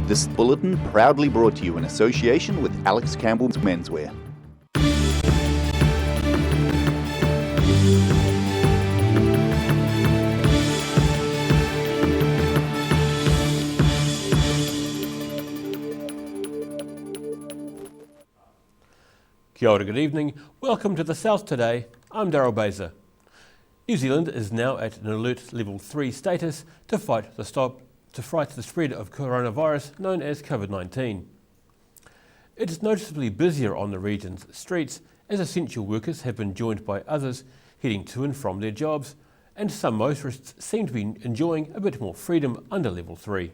This bulletin proudly brought to you in association with Alex Campbell's Menswear. Kia ora, good evening. Welcome to the South Today. I'm Daryl Baser. New Zealand is now at an alert level 3 status to fight the spread of coronavirus known as COVID-19. It is noticeably busier on the region's streets as essential workers have been joined by others heading to and from their jobs, and some motorists seem to be enjoying a bit more freedom under level 3.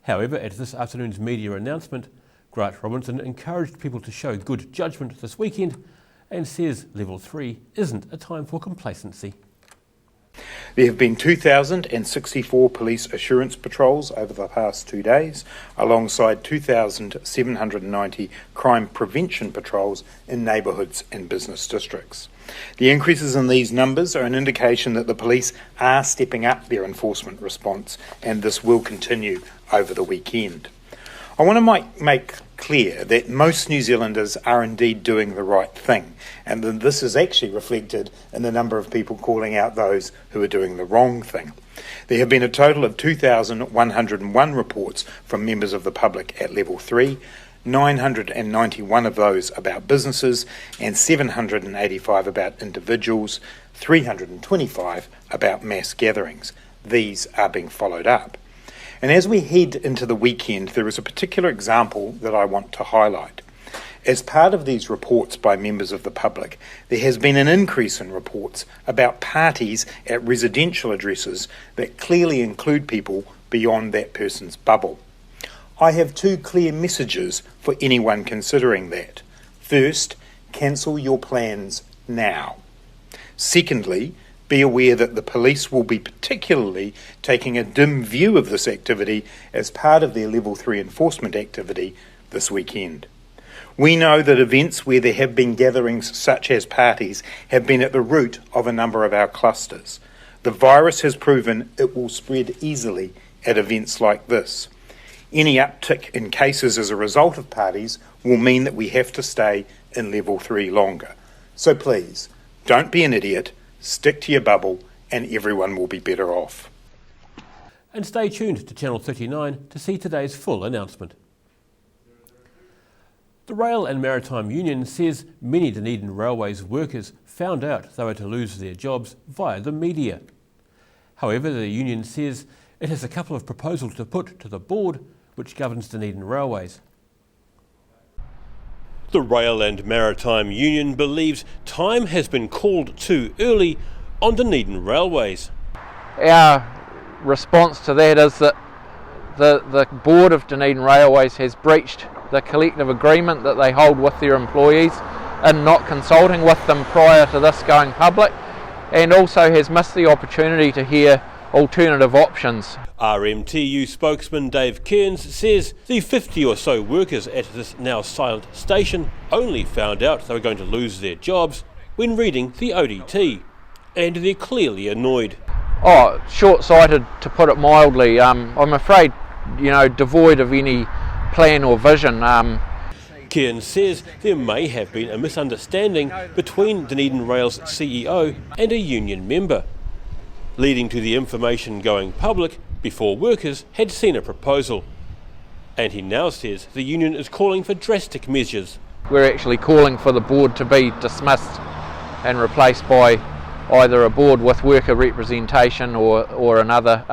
However, at this afternoon's media announcement, Grant Robinson encouraged people to show good judgment this weekend and says level 3 isn't a time for complacency. There have been 2,064 police assurance patrols over the past 2 days, alongside 2,790 crime prevention patrols in neighbourhoods and business districts. The increases in these numbers are an indication that the police are stepping up their enforcement response, and this will continue over the weekend. I want to make clear that most New Zealanders are indeed doing the right thing, and that this is actually reflected in the number of people calling out those who are doing the wrong thing. There have been a total of 2,101 reports from members of the public at level 3, 991 of those about businesses, and 785 about individuals, 325 about mass gatherings. These are being followed up. And as we head into the weekend, there is a particular example that I want to highlight. As part of these reports by members of the public, there has been an increase in reports about parties at residential addresses that clearly include people beyond that person's bubble. I have two clear messages for anyone considering that. First, cancel your plans now. Secondly, be aware that the police will be particularly taking a dim view of this activity as part of their Level 3 enforcement activity this weekend. We know that events where there have been gatherings such as parties have been at the root of a number of our clusters. The virus has proven it will spread easily at events like this. Any uptick in cases as a result of parties will mean that we have to stay in Level 3 longer. So please, don't be an idiot. Stick to your bubble and everyone will be better off. And stay tuned to Channel 39 to see today's full announcement. The Rail and Maritime Union says many Dunedin Railways workers found out they were to lose their jobs via the media. However, the union says it has a couple of proposals to put to the board which governs Dunedin Railways. The Rail and Maritime Union believes time has been called too early on Dunedin Railways. Our response to that is that the board of Dunedin Railways has breached the collective agreement that they hold with their employees in not consulting with them prior to this going public, and also has missed the opportunity to hear alternative options. RMTU spokesman Dave Kearns says the 50 or so workers at this now silent station only found out they were going to lose their jobs when reading the ODT, and they're clearly annoyed. Short-sighted to put it mildly. I'm afraid, devoid of any plan or vision. Kearns says there may have been a misunderstanding between Dunedin Rail's CEO and a union member, leading to the information going public before workers had seen a proposal. And he now says the union is calling for drastic measures. We're actually calling for the board to be dismissed and replaced by either a board with worker representation or another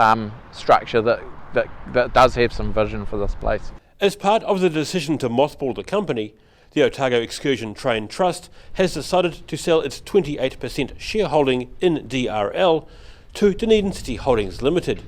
structure that does have some vision for this place. As part of the decision to mothball the company, the Otago Excursion Train Trust has decided to sell its 28% shareholding in DRL to Dunedin City Holdings Limited,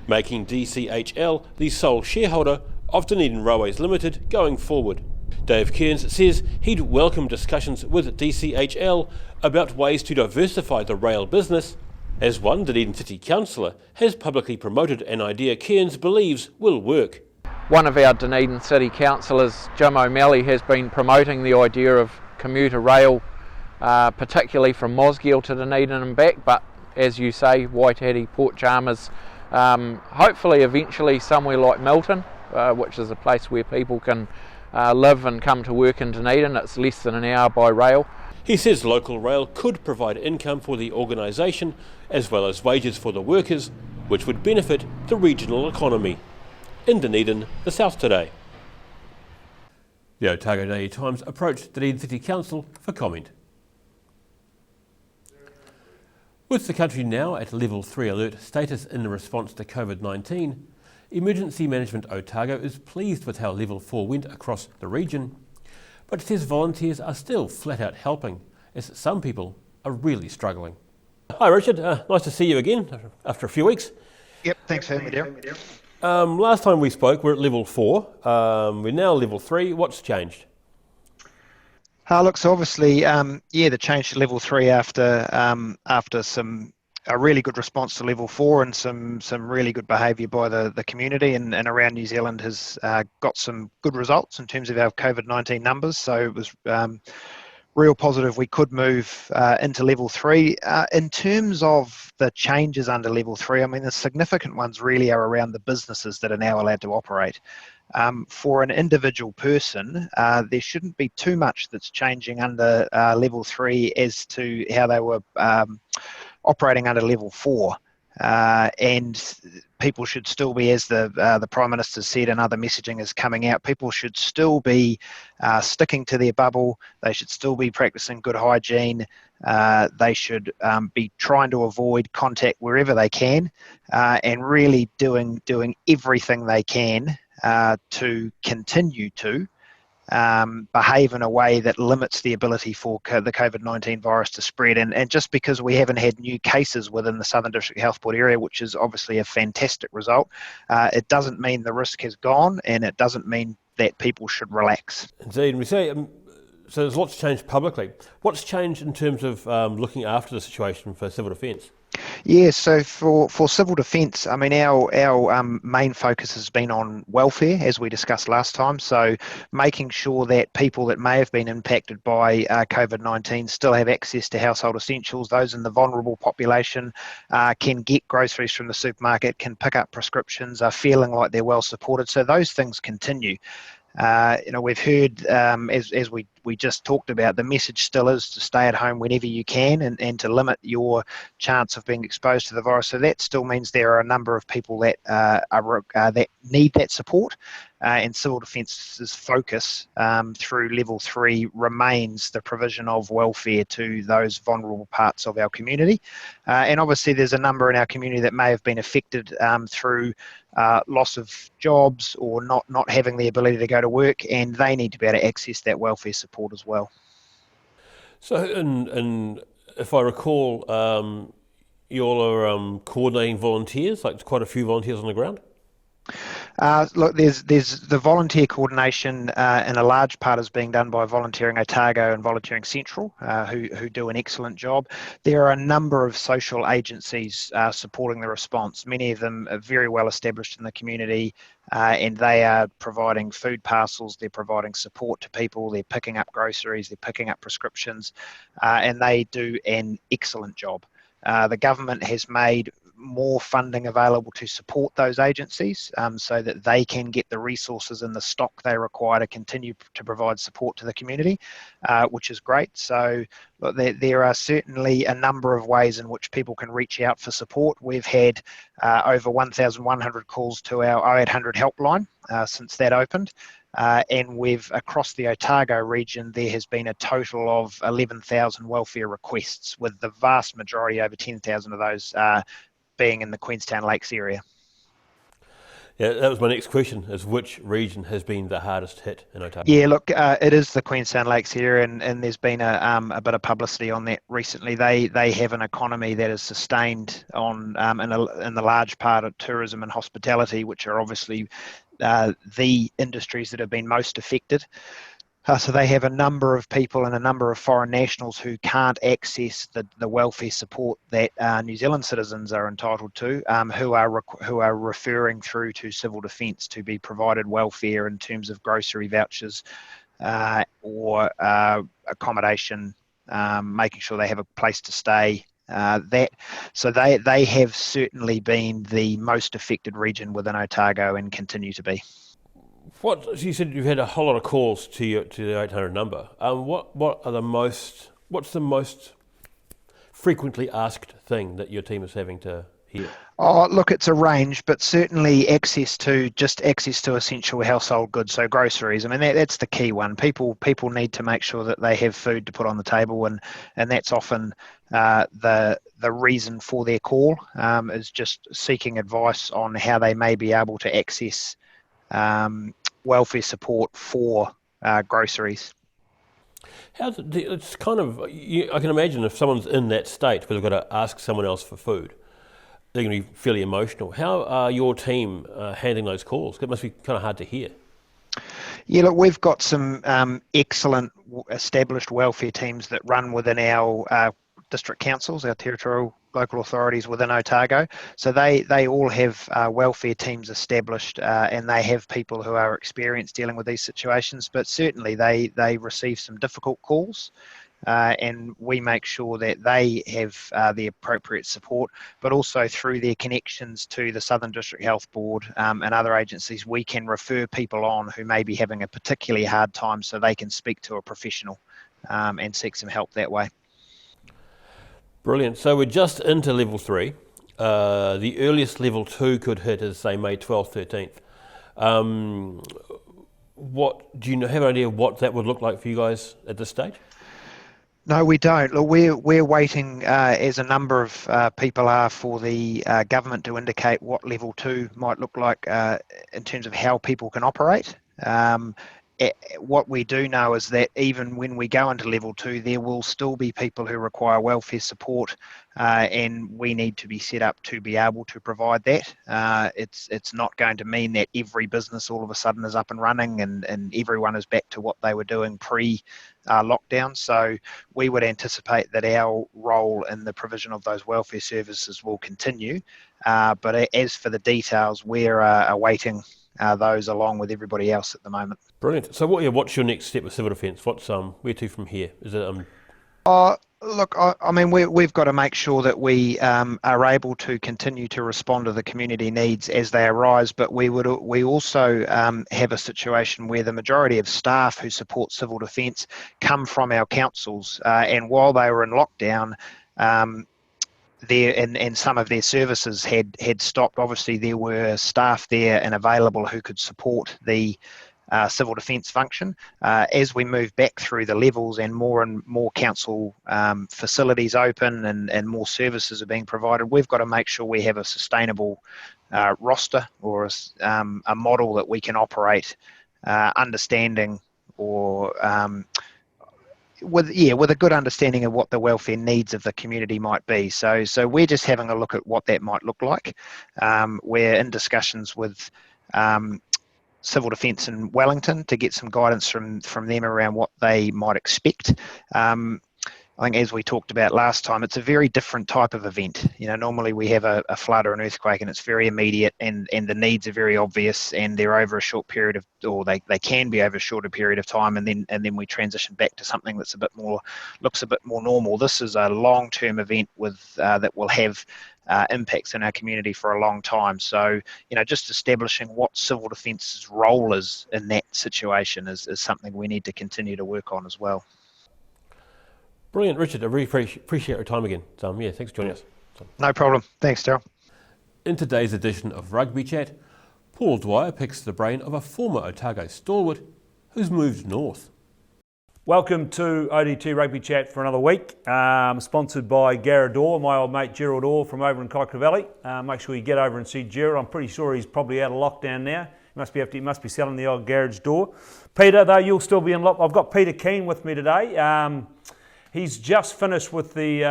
making DCHL the sole shareholder of Dunedin Railways Limited going forward. Dave Kearns says he'd welcome discussions with DCHL about ways to diversify the rail business, as one Dunedin City councillor has publicly promoted an idea Kearns believes will work. One of our Dunedin City councillors, Jim O'Malley, has been promoting the idea of commuter rail, particularly from Mosgiel to Dunedin and back, but as you say, Waitati, Port Chalmers, hopefully eventually somewhere like Milton which is a place where people can live and come to work in Dunedin. It's less than an hour by rail. He says local rail could provide income for the organisation as well as wages for the workers, which would benefit the regional economy. In Dunedin, the South Today. The Otago Daily Times approached Dunedin City Council for comment. With the country now at level 3 alert status in response to COVID-19, Emergency Management Otago is pleased with how level 4 went across the region, but it says volunteers are still flat out helping, as some people are really struggling. Hi Richard, nice to see you again after a few weeks. Yep, thanks for having me, Darryl. Last time we spoke, we're at level 4. We're now level 3. What's changed? Look, so obviously, the change to level 3 after a really good response to level 4 and some really good behaviour by the community and around New Zealand has got some good results in terms of our COVID-19 numbers. So it was real positive we could move into level 3. In terms of the changes under level 3, I mean, the significant ones really are around the businesses that are now allowed to operate. For an individual person, there shouldn't be too much that's changing under level 3 as to how they were operating under level 4. And people should still be, as the Prime Minister said and other messaging is coming out, people should still be sticking to their bubble. They should still be practicing good hygiene. They should be trying to avoid contact wherever they can and really doing everything they can to continue to behave in a way that limits the ability for the COVID-19 virus to spread. And just because we haven't had new cases within the Southern District Health Board area, which is obviously a fantastic result, it doesn't mean the risk has gone, and it doesn't mean that people should relax. Indeed, and we say, so there's lots changed publicly. What's changed in terms of looking after the situation for civil defence? Yeah, so for civil defence, I mean, our main focus has been on welfare, as we discussed last time. So making sure that people that may have been impacted by COVID-19 still have access to household essentials. Those in the vulnerable population can get groceries from the supermarket, can pick up prescriptions, are feeling like they're well supported. So those things continue. We've heard, as we just talked about, the message still is to stay at home whenever you can and to limit your chance of being exposed to the virus. So that still means there are a number of people that that need that support. And Civil Defence's focus through level 3 remains the provision of welfare to those vulnerable parts of our community. And obviously there's a number in our community that may have been affected through loss of jobs or not having the ability to go to work, and they need to be able to access that welfare support as well. So, and if I recall, you all are coordinating volunteers, like quite a few volunteers on the ground? Look, there's the volunteer coordination, and a large part is being done by Volunteering Otago and Volunteering Central, who do an excellent job. There are a number of social agencies supporting the response. Many of them are very well established in the community, and they are providing food parcels, they're providing support to people, they're picking up groceries, they're picking up prescriptions, and they do an excellent job. The government has made more funding available to support those agencies so that they can get the resources and the stock they require to continue to provide support to the community, which is great. So look, there are certainly a number of ways in which people can reach out for support. We've had over 1,100 calls to our 0800 helpline since that opened. And across the Otago region, there has been a total of 11,000 welfare requests, with the vast majority, over 10,000 of those, being in the Queenstown Lakes area. Yeah, that was my next question, is which region has been the hardest hit in Otago? Yeah, look, it is the Queenstown Lakes area, and there's been a bit of publicity on that recently. They have an economy that is sustained on in the large part of tourism and hospitality, which are obviously the industries that have been most affected. So they have a number of people and a number of foreign nationals who can't access the welfare support that New Zealand citizens are entitled to, who are referring through to Civil Defence to be provided welfare in terms of grocery vouchers or accommodation, making sure they have a place to stay. So they have certainly been the most affected region within Otago and continue to be. What you said you've had a whole lot of calls to the 800 number. What's the most frequently asked thing that your team is having to hear? Oh, look, it's a range, but certainly access to essential household goods, so groceries. I mean, that's the key one. People need to make sure that they have food to put on the table, and that's often the reason for their call, is just seeking advice on how they may be able to access welfare support for groceries. It's kind of, I can imagine if someone's in that state where they've got to ask someone else for food, they're going to be fairly emotional. How are your team handling those calls? It must be kind of hard to hear. Yeah, look, we've got some excellent established welfare teams that run within our district councils, our territorial local authorities within Otago. So they all have welfare teams established, and they have people who are experienced dealing with these situations. But certainly they receive some difficult calls. And we make sure that they have the appropriate support, but also through their connections to the Southern District Health Board and other agencies, we can refer people on who may be having a particularly hard time so they can speak to a professional and seek some help that way. Brilliant. So we're just into level 3. The earliest level 2 could hit is, say, May 12th, 13th. Do you have an idea of what that would look like for you guys at this stage? No, we don't. Look, we're waiting, as a number of people are, for the government to indicate what level 2 might look like in terms of how people can operate. What we do know is that even when we go into level 2, there will still be people who require welfare support, and we need to be set up to be able to provide that. It's not going to mean that every business all of a sudden is up and running and everyone is back to what they were doing pre-lockdown. So we would anticipate that our role in the provision of those welfare services will continue. But as for the details, we're awaiting those along with everybody else at the moment. Brilliant. So what's your next step with civil defence? Where to from here? Is it Look, I mean, we've got to make sure that we are able to continue to respond to the community needs as they arise, but we also have a situation where the majority of staff who support civil defence come from our councils, and while they were in lockdown, and some of their services had stopped. Obviously, there were staff there and available who could support the civil defence function. As we move back through the levels and more council facilities open and more services are being provided, we've got to make sure we have a sustainable roster or a model that we can operate, understanding or with a good understanding of what the welfare needs of the community might be. So we're just having a look at what that might look like. We're in discussions with Civil Defence in Wellington to get some guidance from them around what they might expect. I think as we talked about last time, it's a very different type of event. Normally we have a flood or an earthquake and it's very immediate and the needs are very obvious and they're over a short period of, or they can be over a shorter period of time, and then we transition back to something that's looks a bit more normal. This is a long-term event that will have impacts in our community for a long time. So, just establishing what civil defence's role is in that situation is something we need to continue to work on as well. Brilliant, Richard. I really appreciate your time again. Thanks for joining us. No problem. Thanks, Daryl. In today's edition of Rugby Chat, Paul Dwyer picks the brain of a former Otago stalwart who's moved north. Welcome to ODT Rugby Chat for another week, sponsored by Garrett Orr, my old mate Gerald Orr from over in Kaikoura Valley. Make sure you get over and see Gerald. I'm pretty sure he's probably out of lockdown now. He must be selling the old garage door. Peter, though, you'll still be in lock. I've got Peter Keane with me today. He's just finished with the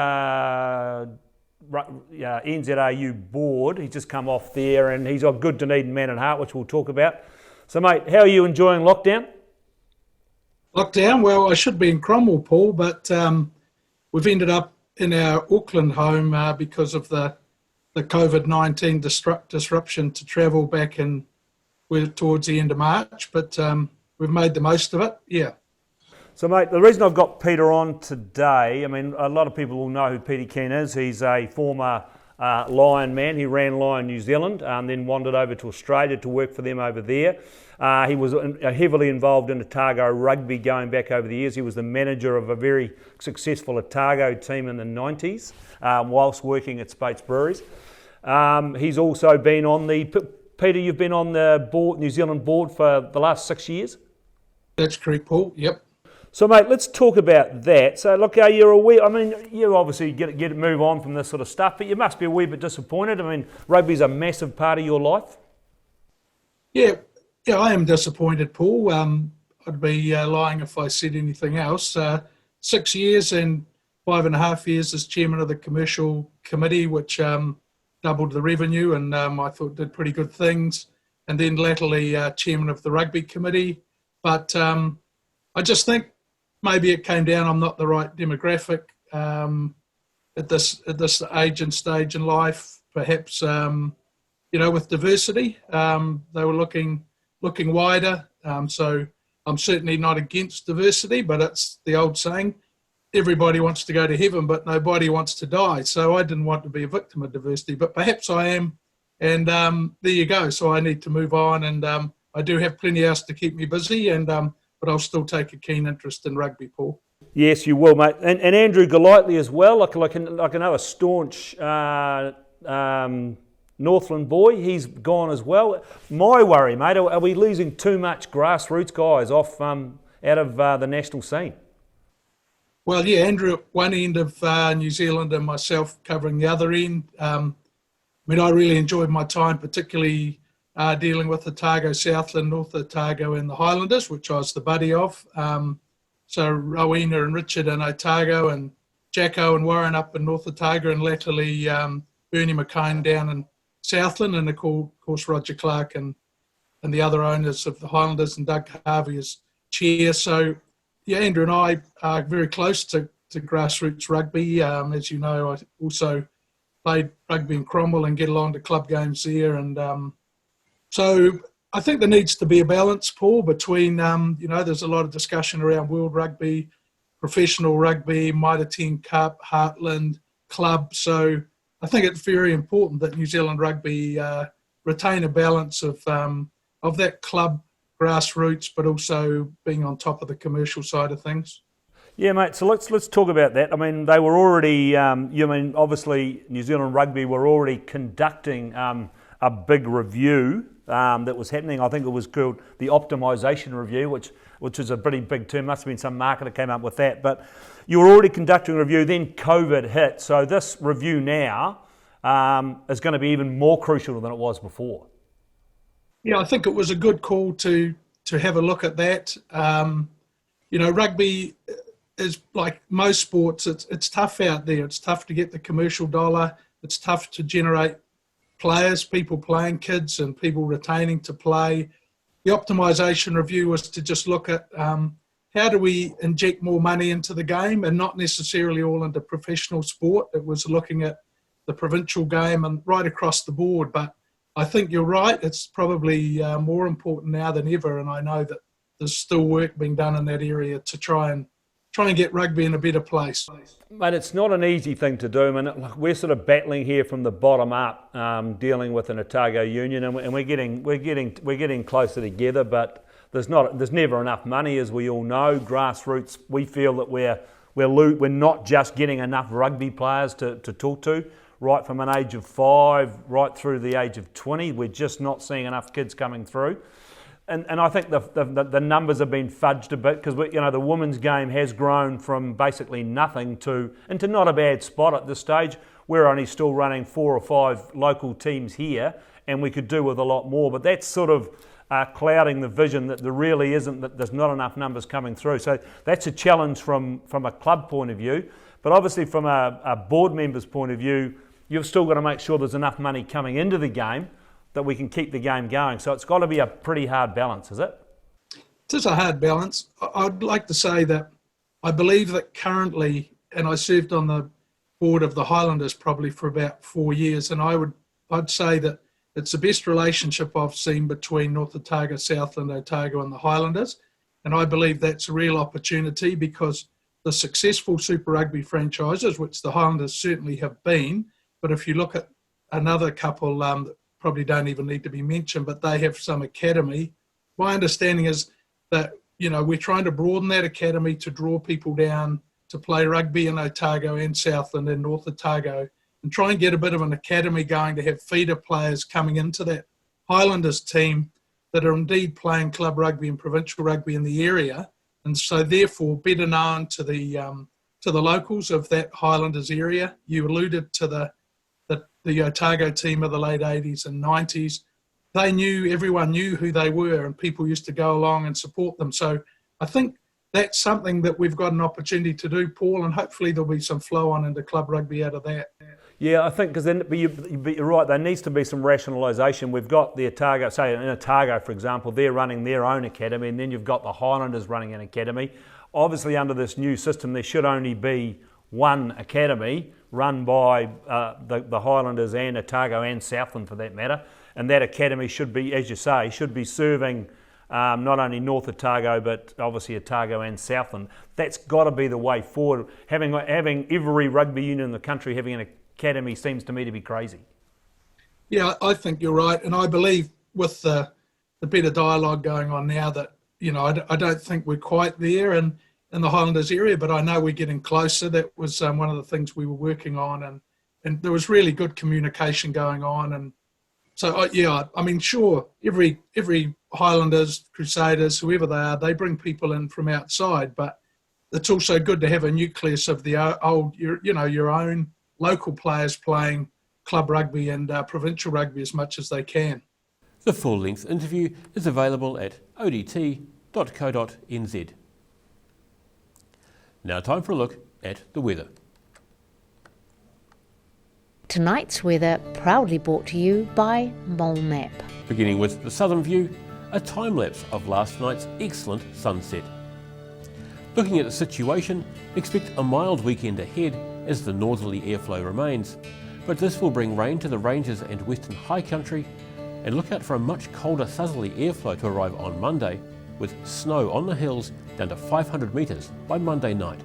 NZRU board. He's just come off there and he's a good Dunedin man at heart, which we'll talk about. So, mate, how are you enjoying lockdown? Lockdown? Well, I should be in Cromwell, Paul, but we've ended up in our Auckland home because of the COVID-19 disruption to travel back towards the end of March, but we've made the most of it, yeah. So, mate, the reason I've got Peter on today, I mean, a lot of people will know who Peter Keane is. He's a former Lion man. He ran Lion New Zealand, then wandered over to Australia to work for them over there. He was heavily involved in Otago rugby going back over the years. He was the manager of a very successful Otago team in the 90s whilst working at Speight's Breweries. He's also been on Peter, you've been on the New Zealand board for the last 6 years? That's correct, Paul. Yep. So, mate, let's talk about that. So, look, are you aware? I mean, you obviously move on from this sort of stuff, but you must be a wee bit disappointed. I mean, rugby's a massive part of your life. Yeah, I am disappointed, Paul. I'd be lying if I said anything else. 6 years and 5.5 years as chairman of the commercial committee, which doubled the revenue, and I thought did pretty good things. And then latterly chairman of the rugby committee. But I just think maybe it came down, I'm not the right demographic at this age and stage in life. Perhaps, with diversity, they were looking wider. So I'm certainly not against diversity, but it's the old saying, everybody wants to go to heaven, but nobody wants to die. So I didn't want to be a victim of diversity, but perhaps I am. And there you go. So I need to move on, and I do have plenty else to keep me busy, but I'll still take a keen interest in rugby, Paul. Yes, you will, mate. And Andrew Golightly as well, like another staunch Northland boy. He's gone as well. My worry, mate, are we losing too much grassroots guys off out of the national scene? Well, yeah, Andrew at one end of New Zealand and myself covering the other end. I really enjoyed my time, particularly dealing with Otago, Southland, North Otago and the Highlanders, which I was the buddy of. So Rowena and Richard in Otago, and Jacko and Warren up in North Otago, and latterly Bernie McCain down in Southland, and of course Roger Clark and the other owners of the Highlanders, and Doug Harvey as chair. So yeah, Andrew and I are very close to grassroots rugby. As you know, I also played rugby in Cromwell and get along to club games there. And so I think there needs to be a balance, Paul, between, there's a lot of discussion around world rugby, professional rugby, Mitre 10 Cup, Heartland, club. So I think it's very important that New Zealand rugby retain a balance of that club grassroots, but also being on top of the commercial side of things. Yeah, mate, so let's talk about that. I mean, they were already, obviously New Zealand Rugby were already conducting a big review that was happening. I think it was called the optimisation review, which is a pretty big term. Must have been some marketer came up with that. But you were already conducting a review, then COVID hit. So this review now is going to be even more crucial than it was before. Yeah, I think it was a good call to have a look at that. Rugby is like most sports. It's tough out there. It's tough to get the commercial dollar. It's tough to generate players, people playing, kids, and people retaining to play. The optimisation review was to just look at how do we inject more money into the game, and not necessarily all into professional sport. It was looking at the provincial game and right across the board. But I think you're right. It's probably more important now than ever, and I know that there's still work being done in that area to try and get rugby in a better place. Mate, it's not an easy thing to do. I mean, we're sort of battling here from the bottom up, dealing with an Otago union, and we're getting closer together. But there's never enough money, as we all know. Grassroots, we feel that we're not just getting enough rugby players to talk to. Right from an age of 5 right through the age of 20, we're just not seeing enough kids coming through. And I think the numbers have been fudged a bit, because the women's game has grown from basically nothing into not a bad spot at this stage. We're only still running 4 or 5 local teams here, and we could do with a lot more. But that's sort of clouding the vision that there really isn't, that there's not enough numbers coming through. So that's a challenge from a club point of view. But obviously from a board member's point of view, you've still got to make sure there's enough money coming into the game that we can keep the game going. So it's got to be a pretty hard balance, is it? It is a hard balance. I'd like to say that I believe that currently, and I served on the board of the Highlanders probably for about 4 years, and I'd say that it's the best relationship I've seen between North Otago, Southland, Otago and the Highlanders. And I believe that's a real opportunity, because the successful Super Rugby franchises, which the Highlanders certainly have been, But if you look at another couple that probably don't even need to be mentioned, but they have some academy. My understanding is that, we're trying to broaden that academy to draw people down to play rugby in Otago and Southland and North Otago, and try and get a bit of an academy going to have feeder players coming into that Highlanders team that are indeed playing club rugby and provincial rugby in the area, and so therefore better known to the locals of that Highlanders area. You alluded to the Otago team of the late 80s and 90s. Everyone knew who they were, and people used to go along and support them. So I think that's something that we've got an opportunity to do, Paul, and hopefully there'll be some flow on into club rugby out of that. Yeah, I think because then, but you're right. There needs to be some rationalisation. We've got the Otago, say in Otago, for example, they're running their own academy, and then you've got the Highlanders running an academy. Obviously, under this new system, there should only be one academy run by the Highlanders and Otago and Southland, for that matter. And that academy should be, as you say, serving not only North Otago, but obviously Otago and Southland. That's got to be the way forward. Having every rugby union in the country having an academy seems to me to be crazy. Yeah, I think you're right. And I believe with the better dialogue going on now that, I don't think we're quite there in the Highlanders area, but I know we're getting closer. That was one of the things we were working on, and there was really good communication going on. And so, sure, every Highlanders, Crusaders, whoever they are, they bring people in from outside, but it's also good to have a nucleus of the old, your own local players playing club rugby and provincial rugby as much as they can. The full-length interview is available at odt.co.nz. Now time for a look at the weather. Tonight's weather proudly brought to you by Mole Map. Beginning with the southern view, a time-lapse of last night's excellent sunset. Looking at the situation, expect a mild weekend ahead as the northerly airflow remains, but this will bring rain to the ranges and western high country, and look out for a much colder southerly airflow to arrive on Monday, with snow on the hills down to 500 metres by Monday night.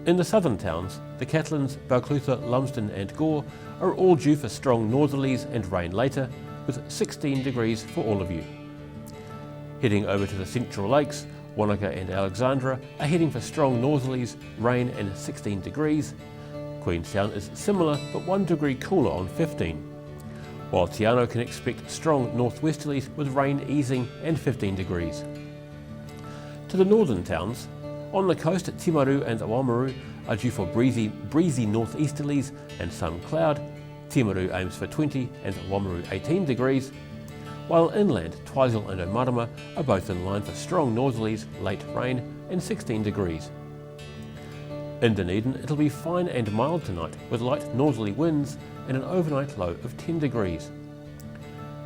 In the southern towns, the Catlins, Vauclutha, Lumsden and Gore are all due for strong northerlies and rain later, with 16 degrees for all of you. Heading over to the Central Lakes, Wanaka and Alexandra are heading for strong northerlies, rain and 16 degrees. Queenstown is similar but 1 degree cooler on 15. While Te Anau can expect strong northwesterlies with rain easing and 15 degrees. To the northern towns, on the coast, Timaru and Oamaru are due for breezy northeasterlies and some cloud. Timaru aims for 20 and Oamaru 18 degrees, while inland, Twizel and Omarama are both in line for strong northerlies, late rain and 16 degrees. In Dunedin, it'll be fine and mild tonight with light northerly winds and an overnight low of 10 degrees.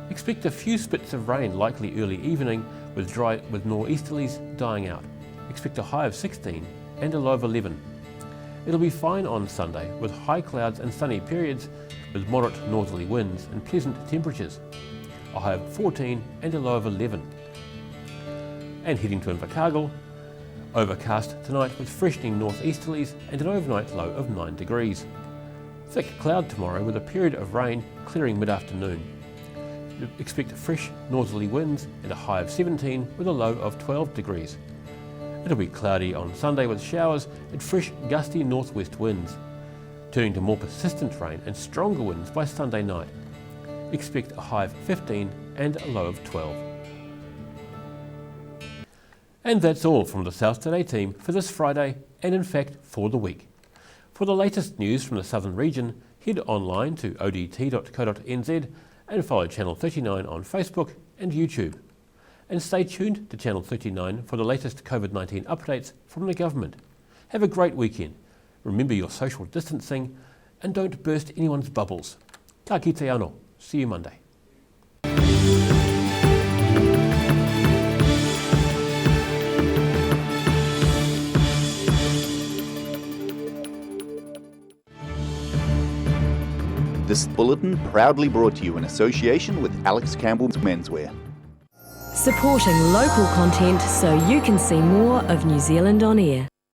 Expect a few spits of rain likely early evening with northeasterlies dying out. Expect a high of 16 and a low of 11. It'll be fine on Sunday with high clouds and sunny periods with moderate northerly winds and pleasant temperatures. A high of 14 and a low of 11. And heading to Invercargill, overcast tonight with freshening northeasterlies and an overnight low of 9 degrees. Thick cloud tomorrow with a period of rain clearing mid-afternoon. Expect fresh northerly winds and a high of 17 with a low of 12 degrees. It'll be cloudy on Sunday with showers and fresh gusty northwest winds, turning to more persistent rain and stronger winds by Sunday night. Expect a high of 15 and a low of 12. And that's all from the South Today team for this Friday and in fact for the week. For the latest news from the Southern region, head online to odt.co.nz and follow Channel 39 on Facebook and YouTube. And stay tuned to Channel 39 for the latest COVID-19 updates from the government. Have a great weekend. Remember your social distancing and don't burst anyone's bubbles. Ka kite anō. See you Monday. This bulletin proudly brought to you in association with Alex Campbell's Menswear. Supporting local content so you can see more of New Zealand on air.